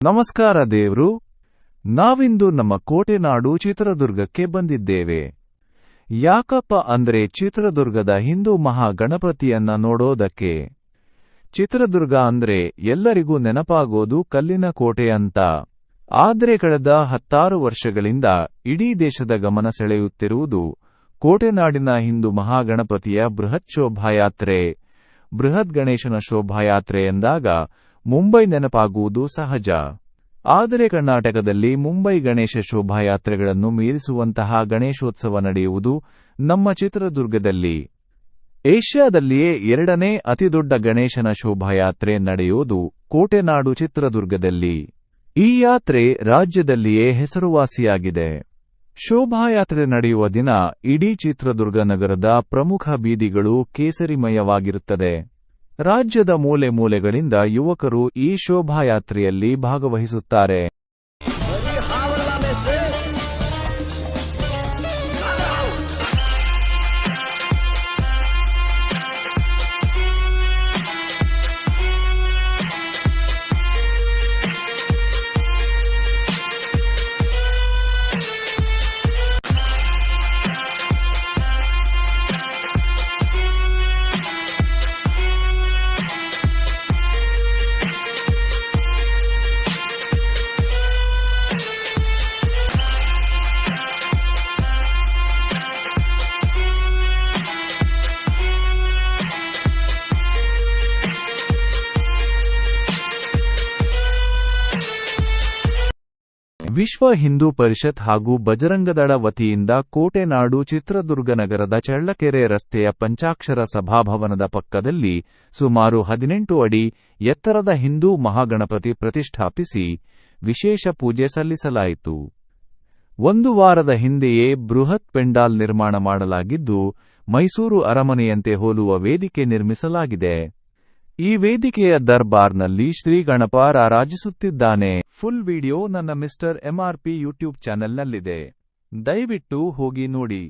ನಮಸ್ಕಾರ ದೇವ್ರು. ನಾವಿಂದು ನಮ್ಮ ಕೋಟೆನಾಡು ಚಿತ್ರದುರ್ಗಕ್ಕೆ ಬಂದಿದ್ದೇವೆ. ಯಾಕಪ್ಪ ಅಂದ್ರೆ ಚಿತ್ರದುರ್ಗದ ಹಿಂದೂ ಮಹಾಗಣಪತಿಯನ್ನ ನೋಡೋದಕ್ಕೆ. ಚಿತ್ರದುರ್ಗ ಅಂದ್ರೆ ಎಲ್ಲರಿಗೂ ನೆನಪಾಗೋದು ಕಲ್ಲಿನ ಕೋಟೆ ಅಂತ. ಆದ್ರೆ ಕಳೆದ 16 ವರ್ಷಗಳಿಂದ ಇಡೀ ದೇಶದ ಗಮನ ಸೆಳೆಯುತ್ತಿರುವುದು ಕೋಟೆನಾಡಿನ ಹಿಂದೂ ಮಹಾಗಣಪತಿಯ ಬೃಹತ್ ಶೋಭಾಯಾತ್ರೆ. ಬೃಹತ್ ಗಣೇಶನ ಶೋಭಾಯಾತ್ರೆ ಎಂದಾಗ ಮುಂಬೈ ನೆನಪಾಗುವುದು ಸಹಜ. ಆದರೆ ಕರ್ನಾಟಕದಲ್ಲಿ ಮುಂಬೈ ಗಣೇಶ ಶೋಭಾಯಾತ್ರೆಗಳನ್ನು ಮೀರಿಸುವಂತಹ ಗಣೇಶೋತ್ಸವ ನಡೆಯುವುದು ನಮ್ಮ ಚಿತ್ರದುರ್ಗದಲ್ಲಿ. ಏಷ್ಯಾದಲ್ಲಿಯೇ 2ನೇ ಅತಿದೊಡ್ಡ ಗಣೇಶನ ಶೋಭಾಯಾತ್ರೆ ನಡೆಯೋದು ಕೋಟೆನಾಡು ಚಿತ್ರದುರ್ಗದಲ್ಲಿ. ಈ ಯಾತ್ರೆ ರಾಜ್ಯದಲ್ಲಿಯೇ ಹೆಸರುವಾಸಿಯಾಗಿದೆ. ಶೋಭಾಯಾತ್ರೆ ನಡೆಯುವ ದಿನ ಇಡೀ ಚಿತ್ರದುರ್ಗ ನಗರದ ಪ್ರಮುಖ ಬೀದಿಗಳು ಕೇಸರಿಮಯವಾಗಿರುತ್ತದೆ. ರಾಜ್ಯದ ಮೂಲೆ ಮೂಲೆಗಳಿಂದ ಯುವಕರು ಈ ಶೋಭಾಯಾತ್ರೆಯಲ್ಲಿ ಭಾಗವಹಿಸುತ್ತಾರೆ. ವಿಶ್ವ ಹಿಂದೂ ಪರಿಷತ್ ಹಾಗೂ ಬಜರಂಗದಳ ವತಿಯಿಂದ ಕೋಟೆನಾಡು ಚಿತ್ರದುರ್ಗ ನಗರದ ಚಳ್ಳಕೆರೆ ರಸ್ತೆಯ ಪಂಚಾಕ್ಷರ ಸಭಾಭವನದ ಪಕ್ಕದಲ್ಲಿ ಸುಮಾರು 18 ಅಡಿ ಎತ್ತರದ ಹಿಂದೂ ಮಹಾಗಣಪತಿ ಪ್ರತಿಷ್ಠಾಪಿಸಿ ವಿಶೇಷ ಪೂಜೆ ಸಲ್ಲಿಸಲಾಯಿತು. ಒಂದು ವಾರದ ಹಿಂದೆಯೇ ಬೃಹತ್ ಪೆಂಡಾಲ್ ನಿರ್ಮಾಣ ಮಾಡಲಾಗಿದ್ದು, ಮೈಸೂರು ಅರಮನೆಯಂತೆ ಹೋಲುವ ವೇದಿಕೆ ನಿರ್ಮಿಸಲಾಗಿದೆ. ಈ ವೇದಿಕೆಯ ದರ್ಬಾರ್ನಲ್ಲಿ ಶ್ರೀ ಗಣಪ ರಾರಾಜಿಸುತ್ತಿದ್ದಾನೆ. ಫುಲ್ ವಿಡಿಯೋ ನನ್ನ ಮಿಸ್ಟರ್ MRP ಯೂಟ್ಯೂಬ್ ಚಾನೆಲ್ನಲ್ಲಿದೆ. ದಯವಿಟ್ಟು ಹೋಗಿ ನೋಡಿ.